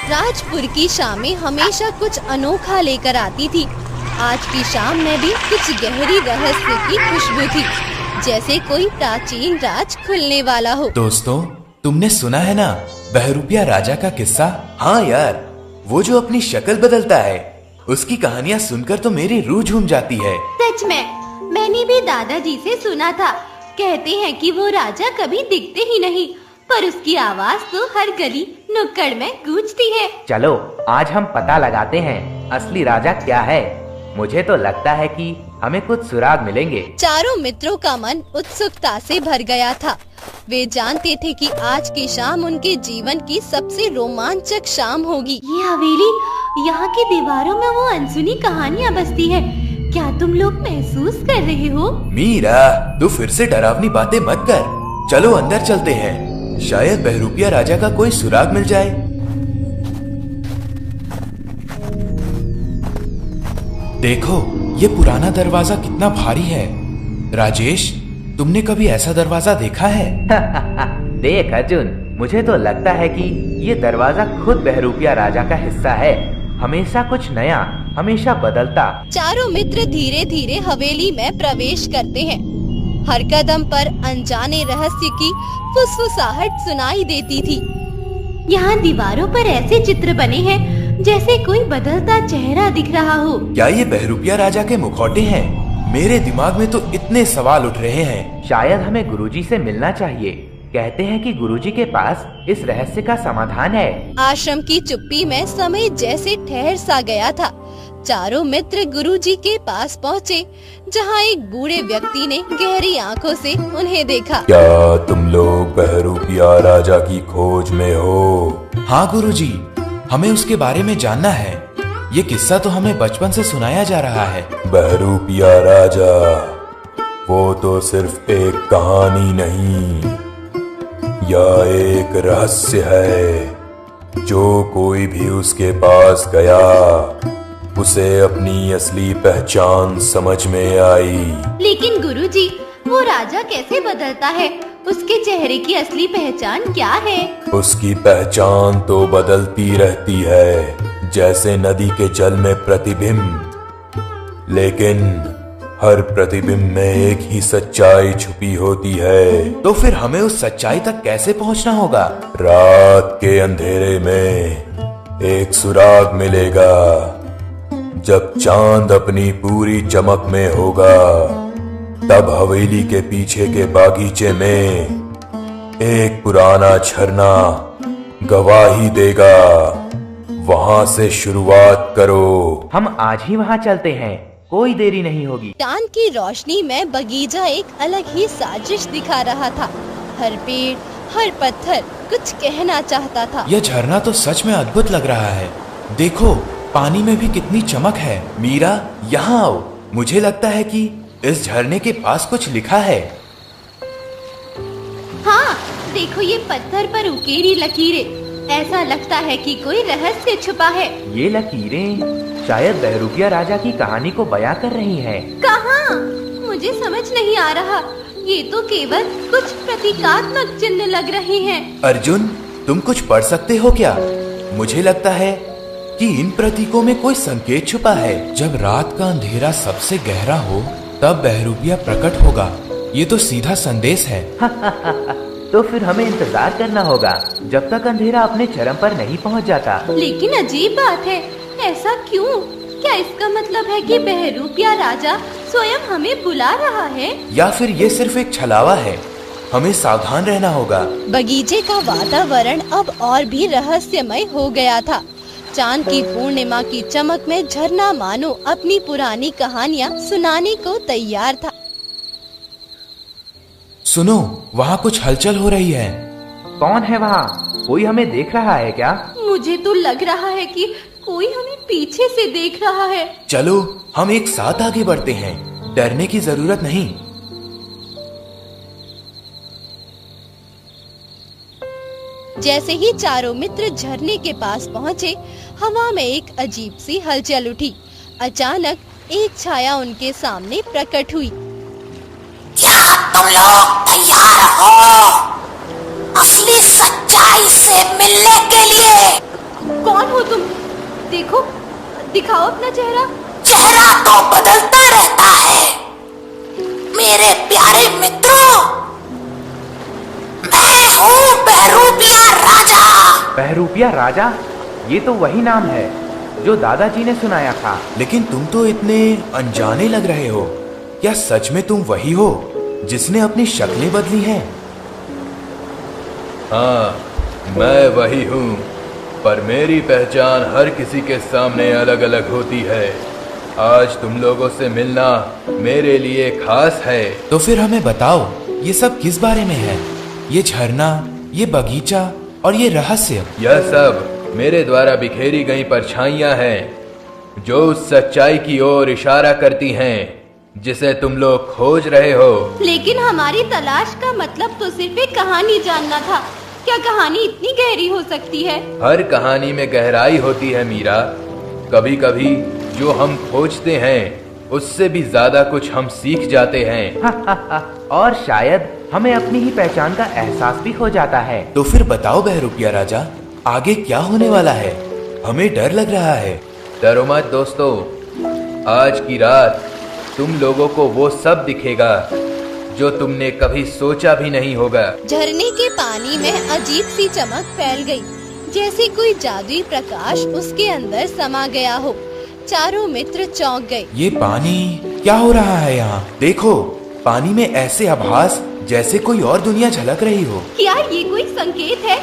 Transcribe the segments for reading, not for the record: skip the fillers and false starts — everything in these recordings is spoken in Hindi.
राजपुर की शामें हमेशा कुछ अनोखा लेकर आती थी। आज की शाम में भी कुछ गहरी रहस्य की खुशबू थी, जैसे कोई प्राचीन राज खुलने वाला हो। दोस्तों, तुमने सुना है ना बहरूपिया राजा का किस्सा? हाँ यार, वो जो अपनी शक्ल बदलता है, उसकी कहानियाँ सुनकर तो मेरी रूह झूम जाती है। सच में, मैंने भी दादाजी से सुना था। कहते हैं कि वो राजा कभी दिखते ही नहीं, पर उसकी आवाज तो हर गली नुक्कड़ में गूंजती है। चलो आज हम पता लगाते हैं असली राजा क्या है। मुझे तो लगता है कि हमें कुछ सुराग मिलेंगे। चारों मित्रों का मन उत्सुकता से भर गया था। वे जानते थे कि आज की शाम उनके जीवन की सबसे रोमांचक शाम होगी। ये हवेली, यहाँ की दीवारों में वो अनसुनी कहानियाँ बसती है। क्या तुम लोग महसूस कर रहे हो? मीरा, तू फिर से डरावनी बातें मत कर। चलो अंदर चलते हैं, शायद बहरूपिया राजा का कोई सुराग मिल जाए। देखो, ये पुराना दरवाजा कितना भारी है। राजेश, तुमने कभी ऐसा दरवाजा देखा है? देख अर्जुन, मुझे तो लगता है कि ये दरवाजा खुद बहरूपिया राजा का हिस्सा है। हमेशा कुछ नया, हमेशा बदलता। चारों मित्र धीरे धीरे हवेली में प्रवेश करते हैं। हर कदम पर अनजाने रहस्य की फुसफुसाहट सुनाई देती थी। यहाँ दीवारों पर ऐसे चित्र बने हैं जैसे कोई बदलता चेहरा दिख रहा हो। क्या ये बहरूपिया राजा के मुखौटे हैं? मेरे दिमाग में तो इतने सवाल उठ रहे हैं। शायद हमें गुरुजी से मिलना चाहिए। कहते हैं कि गुरुजी के पास इस रहस्य का समाधान है। आश्रम की चुप्पी में समय जैसे ठहर सा गया था। चारों मित्र गुरुजी के पास पहुँचे, जहाँ एक बूढ़े व्यक्ति ने गहरी आंखों से उन्हें देखा। क्या तुम लोग बहरूपिया राजा की खोज में हो? हाँ गुरुजी, हमें उसके बारे में जानना है। ये किस्सा तो हमें बचपन से सुनाया जा रहा है। बहरूपिया राजा, वो तो सिर्फ एक कहानी नहीं, यह एक रहस्य है। जो कोई भी उसके पास गया, उसे अपनी असली पहचान समझ में आई। लेकिन गुरुजी, वो राजा कैसे बदलता है? उसके चेहरे की असली पहचान क्या है? उसकी पहचान तो बदलती रहती है, जैसे नदी के जल में प्रतिबिंब। लेकिन हर प्रतिबिंब में एक ही सच्चाई छुपी होती है। तो फिर हमें उस सच्चाई तक कैसे पहुंचना होगा? रात के अंधेरे में एक सुराग मिलेगा। जब चांद अपनी पूरी चमक में होगा, तब हवेली के पीछे के बागीचे में एक पुराना झरना गवाही देगा। वहां से शुरुआत करो। हम आज ही वहां चलते हैं, कोई देरी नहीं होगी। चांद की रोशनी में बगीचा एक अलग ही साजिश दिखा रहा था। हर पेड़, हर पत्थर कुछ कहना चाहता था। यह झरना तो सच में अद्भुत लग रहा है। देखो, पानी में भी कितनी चमक है। मीरा, यहाँ आओ। मुझे लगता है कि इस झरने के पास कुछ लिखा है। हाँ, देखो ये पत्थर पर उकेरी लकीरें। ऐसा लगता है कि कोई रहस्य छुपा है। ये लकीरें शायद बहरूपिया राजा की कहानी को बयां कर रही हैं। कहाँ? मुझे समझ नहीं आ रहा। ये तो केवल कुछ प्रतीकात्मक चिन्ह लग रहे हैं। अर्जुन, तुम कुछ पढ़ सकते हो क्या? मुझे लगता है कि इन प्रतीकों में कोई संकेत छुपा है। जब रात का अंधेरा सबसे गहरा हो, तब बहरूपिया प्रकट होगा। ये तो सीधा संदेश है। तो फिर हमें इंतजार करना होगा जब तक अंधेरा अपने चरम पर नहीं पहुंच जाता। लेकिन अजीब बात है, ऐसा क्यों? क्या इसका मतलब है कि बहरूपिया राजा स्वयं हमें बुला रहा है? या फिर ये सिर्फ एक छलावा है? हमें सावधान रहना होगा। बगीचे का वातावरण अब और भी रहस्यमय हो गया था। चांद की पूर्णिमा की चमक में झरना मानो अपनी पुरानी कहानियाँ सुनाने को तैयार था। सुनो, वहाँ कुछ हलचल हो रही है। कौन है वहाँ? कोई हमें देख रहा है क्या? मुझे तो लग रहा है कि कोई हमें पीछे से देख रहा है। चलो हम एक साथ आगे बढ़ते हैं, डरने की जरूरत नहीं। जैसे ही चारों मित्र झरने के पास पहुँचे, हवा में एक अजीब सी हलचल उठी। अचानक एक छाया उनके सामने प्रकट हुई। क्या तुम लोग तैयार हो? सच्चाई से मिलने के लिए। कौन हो तुम? देखो, दिखाओ अपना चेहरा। चेहरा तो बदलता रहता है मेरे प्यारे मित्रों। मैं हूँ बहरूपिया राजा। बहरूपिया राजा? ये तो वही नाम है जो दादाजी ने सुनाया था। लेकिन तुम तो इतने अनजाने लग रहे हो। क्या सच में तुम वही हो जिसने अपनी शक्लें बदली हैं? हाँ, मैं वही हूँ, पर मेरी पहचान हर किसी के सामने अलग अलग होती है। आज तुम लोगों से मिलना मेरे लिए खास है। तो फिर हमें बताओ, ये सब किस बारे में है? ये झरना, ये बगीचा और ये रहस्य? यह सब मेरे द्वारा बिखेरी गई परछाइयां हैं जो उस सच्चाई की ओर इशारा करती हैं जिसे तुम लोग खोज रहे हो। लेकिन हमारी तलाश का मतलब तो सिर्फ एक कहानी जानना था। क्या कहानी इतनी गहरी हो सकती है? हर कहानी में गहराई होती है मीरा। कभी कभी जो हम खोजते हैं उससे भी ज्यादा कुछ हम सीख जाते हैं। और शायद हमें अपनी ही पहचान का एहसास भी हो जाता है। तो फिर बताओ बहरूपिया राजा, आगे क्या होने वाला है? हमें डर लग रहा है। डरो मत दोस्तों, आज की रात तुम लोगों को वो सब दिखेगा जो तुमने कभी सोचा भी नहीं होगा। झरने के पानी में अजीब सी चमक फैल गई, जैसे कोई जादुई प्रकाश उसके अंदर समा गया हो। चारों मित्र चौंक गए। ये पानी क्या हो रहा है यहाँ? देखो, पानी में ऐसे आभास जैसे कोई और दुनिया झलक रही हो। क्या ये कोई संकेत है?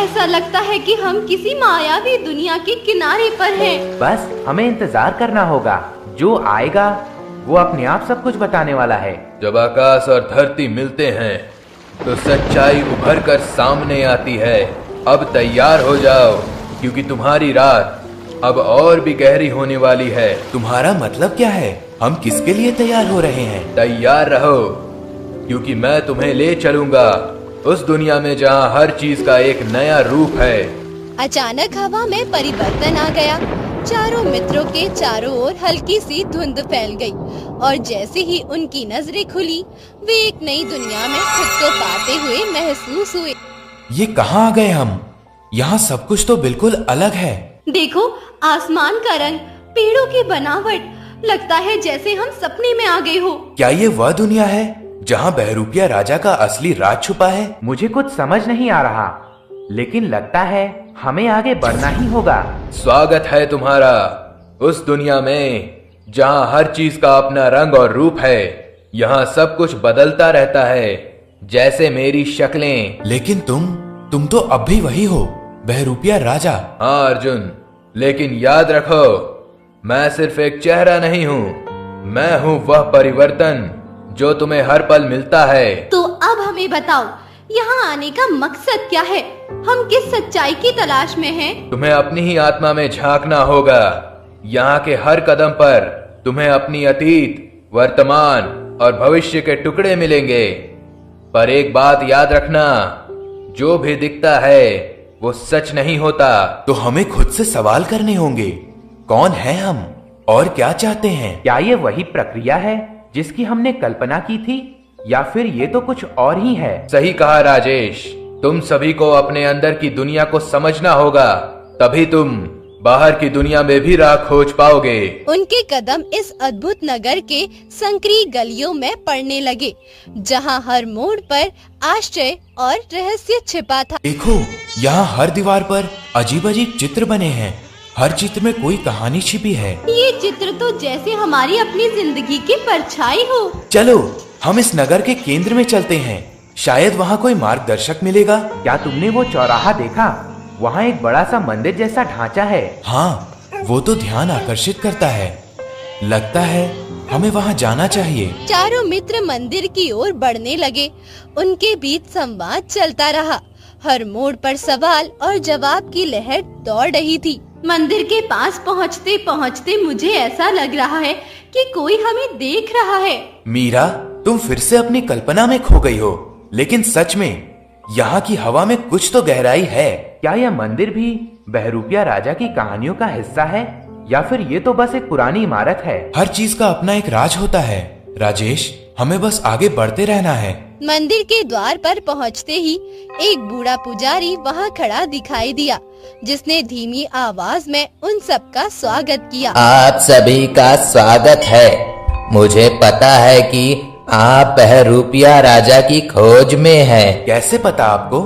ऐसा लगता है कि हम किसी मायावी दुनिया के किनारे पर हैं। बस हमें इंतजार करना होगा। जो आएगा वो अपने आप सब कुछ बताने वाला है। जब आकाश और धरती मिलते हैं तो सच्चाई उभर कर सामने आती है। अब तैयार हो जाओ, क्योंकि तुम्हारी रात अब और भी गहरी होने वाली है। तुम्हारा मतलब क्या है? हम किसके लिए तैयार हो रहे हैं? तैयार रहो, क्योंकि मैं तुम्हें ले चलूंगा उस दुनिया में जहाँ हर चीज का एक नया रूप है। अचानक हवा में परिवर्तन आ गया। चारों मित्रों के चारों ओर हल्की सी धुंध फैल गई और जैसे ही उनकी नजरें खुली, वे एक नई दुनिया में खुद को पाते हुए महसूस हुए। ये कहाँ आ गए हम? यहाँ सब कुछ तो बिल्कुल अलग है। देखो, आसमान का रंग, पेड़ों की बनावट, लगता है जैसे हम सपने में आ गए हो। क्या ये वह दुनिया है जहाँ बहरूपिया राजा का असली राज छुपा है? मुझे कुछ समझ नहीं आ रहा, लेकिन लगता है हमें आगे बढ़ना ही होगा। स्वागत है तुम्हारा उस दुनिया में जहाँ हर चीज का अपना रंग और रूप है। यहाँ सब कुछ बदलता रहता है, जैसे मेरी शक्लें। लेकिन तुम तो अब भी वही हो, बहरूपिया राजा। हाँ अर्जुन, लेकिन याद रखो, मैं सिर्फ एक चेहरा नहीं हूँ, मैं हूँ वह परिवर्तन जो तुम्हें हर पल मिलता है। तो अब हमें बताओ, यहाँ आने का मकसद क्या है? हम किस सच्चाई की तलाश में हैं? तुम्हें अपनी ही आत्मा में झांकना होगा। यहाँ के हर कदम पर तुम्हें अपनी अतीत, वर्तमान और भविष्य के टुकड़े मिलेंगे। पर एक बात याद रखना, जो भी दिखता है वो सच नहीं होता। तो हमें खुद से सवाल करने होंगे, कौन है हम और क्या चाहते हैं? क्या ये वही प्रक्रिया है जिसकी हमने कल्पना की थी, या फिर ये तो कुछ और ही है? सही कहा राजेश, तुम सभी को अपने अंदर की दुनिया को समझना होगा, तभी तुम बाहर की दुनिया में भी राह खोज पाओगे। उनके कदम इस अद्भुत नगर के संकरी गलियों में पड़ने लगे, जहां हर मोड़ पर आश्चर्य और रहस्य छिपा था। देखो, यहाँ हर दीवार पर अजीब अजीब चित्र बने हैं। हर चित्र में कोई कहानी छिपी है। ये चित्र तो जैसे हमारी अपनी जिंदगी की परछाई हो। चलो हम इस नगर के केंद्र में चलते हैं, शायद वहाँ कोई मार्गदर्शक मिलेगा। क्या तुमने वो चौराहा देखा? वहाँ एक बड़ा सा मंदिर जैसा ढांचा है। हाँ, वो तो ध्यान आकर्षित करता है। लगता है हमें वहाँ जाना चाहिए। चारों मित्र मंदिर की ओर बढ़ने लगे। उनके बीच संवाद चलता रहा। हर मोड़ पर सवाल और जवाब की लहर दौड़ रही थी। मंदिर के पास पहुँचते पहुँचते मुझे ऐसा लग रहा है कि कोई हमें देख रहा है। मीरा, तुम फिर से अपनी कल्पना में खो गई हो, लेकिन सच में यहाँ की हवा में कुछ तो गहराई है। क्या यह मंदिर भी बहरूपिया राजा की कहानियों का हिस्सा है, या फिर ये तो बस एक पुरानी इमारत है? हर चीज का अपना एक राज होता है राजेश, हमें बस आगे बढ़ते रहना है। मंदिर के द्वार पर पहुंचते ही एक बूढ़ा पुजारी वहां खड़ा दिखाई दिया, जिसने धीमी आवाज में उन सबका स्वागत किया। आप सभी का स्वागत है। मुझे पता है कि आप बहरूपिया राजा की खोज में हैं। कैसे पता आपको?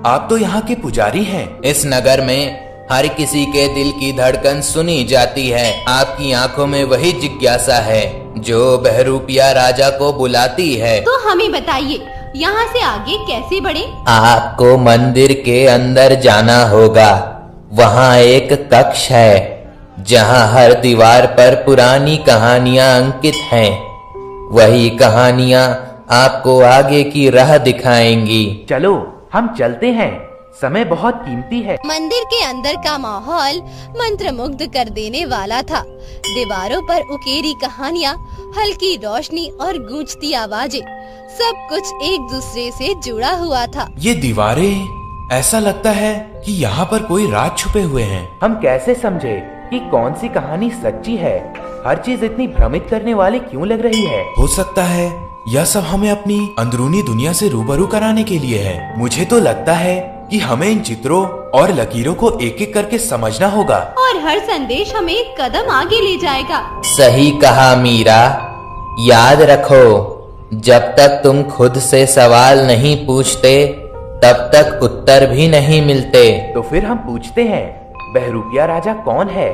आप तो यहाँ के पुजारी हैं। इस नगर में हर किसी के दिल की धड़कन सुनी जाती है। आपकी आंखों में वही जिज्ञासा है जो बहरूपिया राजा को बुलाती है। तो हमें बताइए, यहाँ से आगे कैसे बढ़े? आपको मंदिर के अंदर जाना होगा। वहाँ एक कक्ष है जहाँ हर दीवार पर पुरानी कहानियाँ अंकित हैं। वही कहानियाँ आपको आगे की राह दिखाएंगी। चलो हम चलते हैं, समय बहुत कीमती है। मंदिर के अंदर का माहौल मंत्रमुग्ध कर देने वाला था। दीवारों पर उकेरी कहानियाँ, हल्की रोशनी और गूंजती आवाजें, सब कुछ एक दूसरे से जुड़ा हुआ था। ये दीवारें, ऐसा लगता है कि यहाँ पर कोई राज छुपे हुए हैं। हम कैसे समझे कि कौन सी कहानी सच्ची है? हर चीज इतनी भ्रमित करने वाली क्यों लग रही है? हो सकता है यह सब हमें अपनी अंदरूनी दुनिया से रूबरू कराने के लिए है। मुझे तो लगता है कि हमें इन चित्रों और लकीरों को एक एक करके समझना होगा, और हर संदेश हमें एक कदम आगे ले जाएगा। सही कहा मीरा। याद रखो, जब तक तुम खुद से सवाल नहीं पूछते तब तक उत्तर भी नहीं मिलते। तो फिर हम पूछते हैं, बहरूपिया राजा कौन है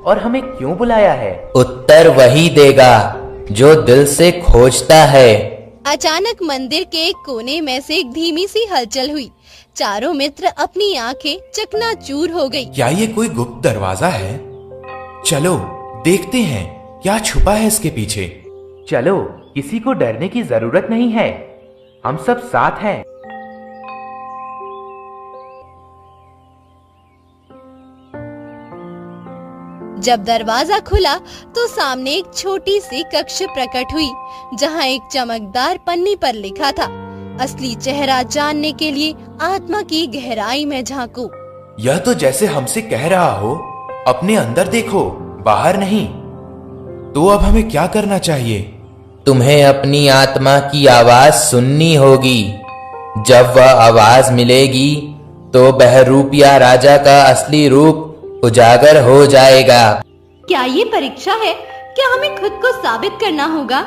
और हमें क्यों बुलाया है? उत्तर वही देगा जो दिल से खोजता है। अचानक मंदिर के एक कोने में से एक धीमी सी हलचल हुई। चारों मित्र अपनी आंखें चकनाचूर हो गई। क्या ये कोई गुप्त दरवाजा है? चलो देखते हैं क्या छुपा है इसके पीछे। चलो, किसी को डरने की जरूरत नहीं है, हम सब साथ हैं। जब दरवाजा खुला तो सामने एक छोटी सी कक्ष प्रकट हुई, जहां एक चमकदार पन्नी पर लिखा था, असली चेहरा जानने के लिए आत्मा की गहराई में झांको। यह तो जैसे हमसे कह रहा हो, अपने अंदर देखो, बाहर नहीं। तो अब हमें क्या करना चाहिए? तुम्हें अपनी आत्मा की आवाज सुननी होगी। जब वह आवाज मिलेगी तो बहरूपिया राजा का असली रूप उजागर हो जाएगा। क्या ये परीक्षा है? क्या हमें खुद को साबित करना होगा?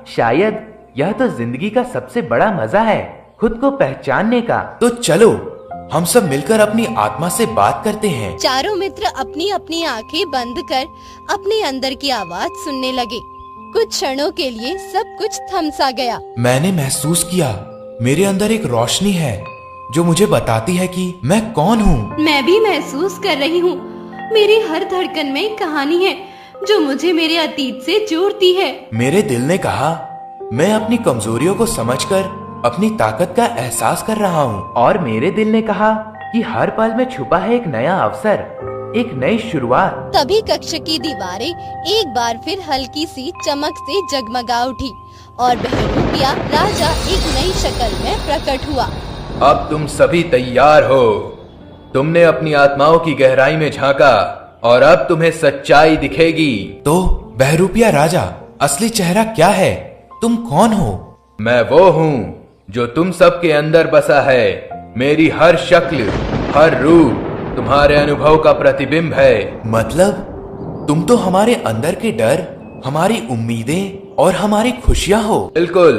शायद यह तो जिंदगी का सबसे बड़ा मजा है, खुद को पहचानने का। तो चलो हम सब मिलकर अपनी आत्मा से बात करते हैं। चारों मित्र अपनी अपनी आंखें बंद कर अपने अंदर की आवाज सुनने लगे। कुछ क्षणों के लिए सब कुछ थम सा गया। मैंने महसूस किया मेरे अंदर एक रोशनी है जो मुझे बताती है कि मैं कौन हूँ। मैं भी महसूस कर रही हूँ, मेरी हर धड़कन में एक कहानी है जो मुझे मेरे अतीत से जोड़ती है। मेरे दिल ने कहा, मैं अपनी कमजोरियों को समझकर अपनी ताकत का एहसास कर रहा हूँ। और मेरे दिल ने कहा कि हर पल में छुपा है एक नया अवसर, एक नई शुरुआत। तभी कक्ष की दीवारें एक बार फिर हल्की सी चमक से जगमगा उठी और बहरूपिया राजा एक नई शक्ल में प्रकट हुआ। अब तुम सभी तैयार हो। तुमने अपनी आत्माओं की गहराई में झांका और अब तुम्हें सच्चाई दिखेगी। तो बहरूपिया राजा, असली चेहरा क्या है? तुम कौन हो? मैं वो हूँ जो तुम सबके अंदर बसा है। मेरी हर शक्ल, हर रूप तुम्हारे अनुभव का प्रतिबिंब है। मतलब तुम तो हमारे अंदर के डर, हमारी उम्मीदें और हमारी खुशियाँ हो। बिल्कुल,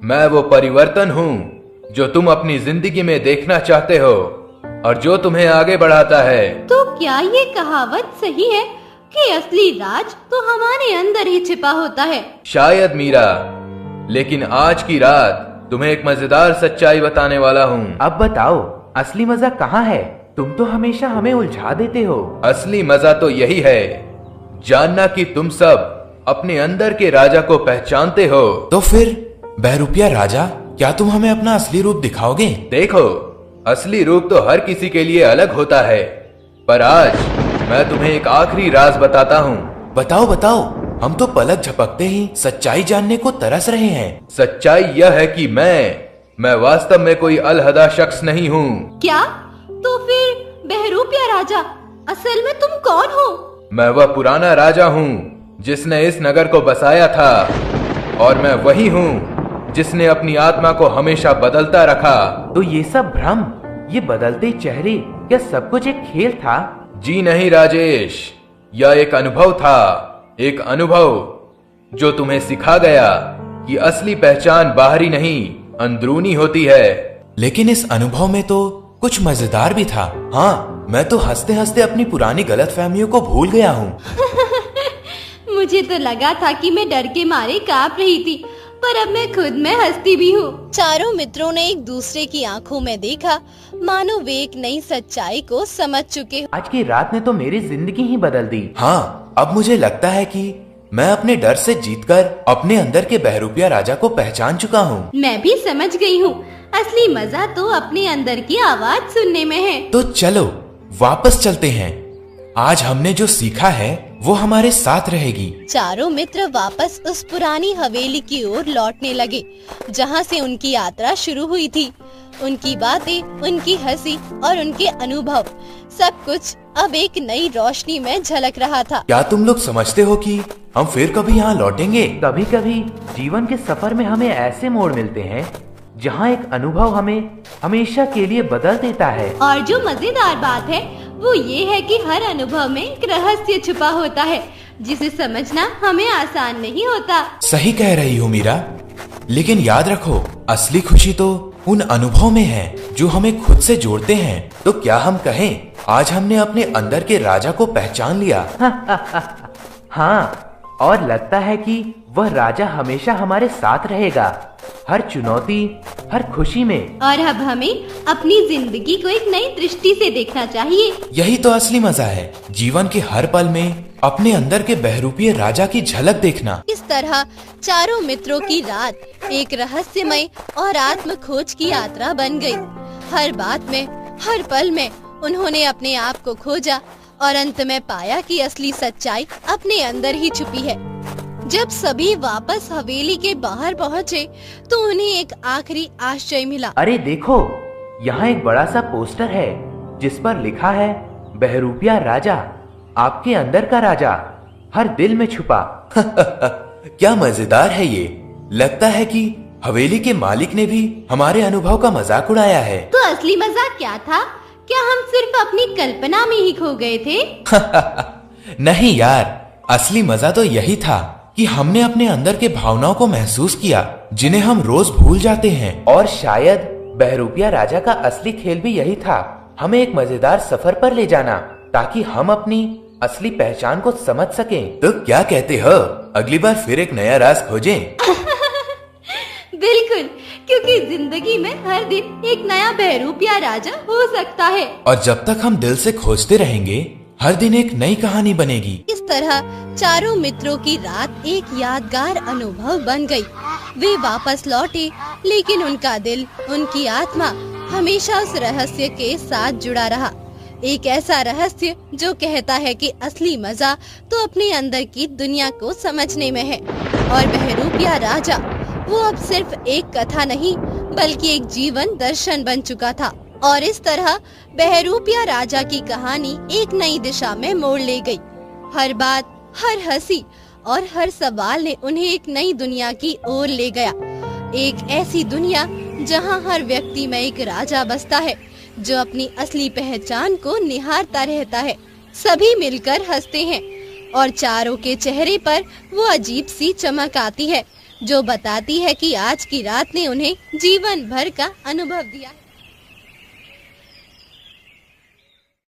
मैं वो परिवर्तन हूँ जो तुम अपनी जिंदगी में देखना चाहते हो और जो तुम्हें आगे बढ़ाता है। तो क्या ये कहावत सही है कि असली राज तो हमारे अंदर ही छिपा होता है? शायद मीरा, लेकिन आज की रात तुम्हें एक मजेदार सच्चाई बताने वाला हूँ। अब बताओ, असली मजा कहाँ है? तुम तो हमेशा हमें उलझा देते हो। असली मजा तो यही है, जानना कि तुम सब अपने अंदर के राजा को पहचानते हो। तो फिर बहरूपिया राजा, क्या तुम हमें अपना असली रूप दिखाओगे? देखो, असली रूप तो हर किसी के लिए अलग होता है, पर आज मैं तुम्हें एक आखिरी राज बताता हूँ। बताओ बताओ, हम तो पलक झपकते ही सच्चाई जानने को तरस रहे हैं। सच्चाई यह है कि मैं वास्तव में कोई अलहदा शख्स नहीं हूँ। क्या? तो फिर बहरूपिया राजा, असल में तुम कौन हो? मैं वह पुराना राजा हूँ जिसने इस नगर को बसाया था, और मैं वही हूँ जिसने अपनी आत्मा को हमेशा बदलता रखा। तो ये सब भ्रम, ये बदलते चेहरे, क्या सब कुछ एक खेल था? जी नहीं राजेश, यह एक अनुभव था, एक अनुभव जो तुम्हें सिखा गया कि असली पहचान बाहरी नहीं अंदरूनी होती है। लेकिन इस अनुभव में तो कुछ मजेदार भी था। हाँ, मैं तो हंसते हंसते अपनी पुरानी गलतफहमियों को भूल गया हूँ। मुझे तो लगा था कि मैं डर के मारे कांप रही थी, पर अब मैं खुद में हंसती भी हूँ। चारों मित्रों ने एक दूसरे की आंखों में देखा, मानो वे एक नई सच्चाई को समझ चुके हो। आज की रात ने तो मेरी जिंदगी ही बदल दी। हाँ, अब मुझे लगता है कि मैं अपने डर से जीतकर अपने अंदर के बहरूपिया राजा को पहचान चुका हूँ। मैं भी समझ गई हूँ, असली मजा तो अपने अंदर की आवाज सुनने में है। तो चलो वापस चलते हैं। आज हमने जो सीखा है वो हमारे साथ रहेगी। चारों मित्र वापस उस पुरानी हवेली की ओर लौटने लगे, जहाँ से उनकी यात्रा शुरू हुई थी। उनकी बातें, उनकी हंसी और उनके अनुभव, सब कुछ अब एक नई रोशनी में झलक रहा था। क्या तुम लोग समझते हो कि हम फिर कभी यहाँ लौटेंगे? कभी कभी जीवन के सफर में हमें ऐसे मोड़ मिलते हैं जहाँ एक अनुभव हमें हमेशा के लिए बदल देता है। और जो मजेदार बात है वो ये है कि हर अनुभव में एक रहस्य छुपा होता है, जिसे समझना हमें आसान नहीं होता। सही कह रही हो मीरा, लेकिन याद रखो, असली खुशी तो उन अनुभव में है जो हमें खुद से जोड़ते हैं। तो क्या हम कहें, आज हमने अपने अंदर के राजा को पहचान लिया। हाँ, और लगता है कि वह राजा हमेशा हमारे साथ रहेगा, हर चुनौती, हर खुशी में। और अब हमें अपनी जिंदगी को एक नई दृष्टि से देखना चाहिए। यही तो असली मजा है, जीवन के हर पल में अपने अंदर के बहरूपिये राजा की झलक देखना। इस तरह चारों मित्रों की रात एक रहस्यमय और आत्म खोज की यात्रा बन गई। हर बात में, हर पल में उन्होंने अपने आप को खोजा और अंत में पाया कि असली सच्चाई अपने अंदर ही छुपी है। जब सभी वापस हवेली के बाहर पहुँचे तो उन्हें एक आखिरी आश्चर्य मिला। अरे देखो, यहाँ एक बड़ा सा पोस्टर है जिस पर लिखा है, बहरूपिया राजा, आपके अंदर का राजा, हर दिल में छुपा। क्या मजेदार है ये। लगता है कि हवेली के मालिक ने भी हमारे अनुभव का मजाक उड़ाया है। तो असली मजाक क्या था? क्या हम सिर्फ अपनी कल्पना में ही खो गए थे? नहीं यार, असली मजा तो यही था कि हमने अपने अंदर के भावनाओं को महसूस किया, जिन्हें हम रोज भूल जाते हैं। और शायद बहरूपिया राजा का असली खेल भी यही था, हमें एक मजेदार सफर पर ले जाना, ताकि हम अपनी असली पहचान को समझ सकें। तो क्या कहते हो, अगली बार फिर एक नया राज खोजें? बिल्कुल, क्योंकि जिंदगी में हर दिन एक नया बहरूपिया राजा हो सकता है। और जब तक हम दिल से खोजते रहेंगे, हर दिन एक नई कहानी बनेगी। इस तरह चारों मित्रों की रात एक यादगार अनुभव बन गई। वे वापस लौटे, लेकिन उनका दिल, उनकी आत्मा हमेशा उस रहस्य के साथ जुड़ा रहा। एक ऐसा रहस्य जो कहता है कि असली मजा तो अपने अंदर की दुनिया को समझने में है। और बहरूपिया राजा वो अब सिर्फ एक कथा नहीं, बल्कि एक जीवन दर्शन बन चुका था। और इस तरह बहरूपिया राजा की कहानी एक नई दिशा में मोड़ ले गई। हर बात, हर हंसी और हर सवाल ने उन्हें एक नई दुनिया की ओर ले गया। एक ऐसी दुनिया जहां हर व्यक्ति में एक राजा बसता है, जो अपनी असली पहचान को निहारता रहता है। सभी मिलकर हंसते हैं और चारों के चेहरे पर वो अजीब सी चमक आती है, जो बताती है कि आज की रात ने उन्हें जीवन भर का अनुभव दिया है।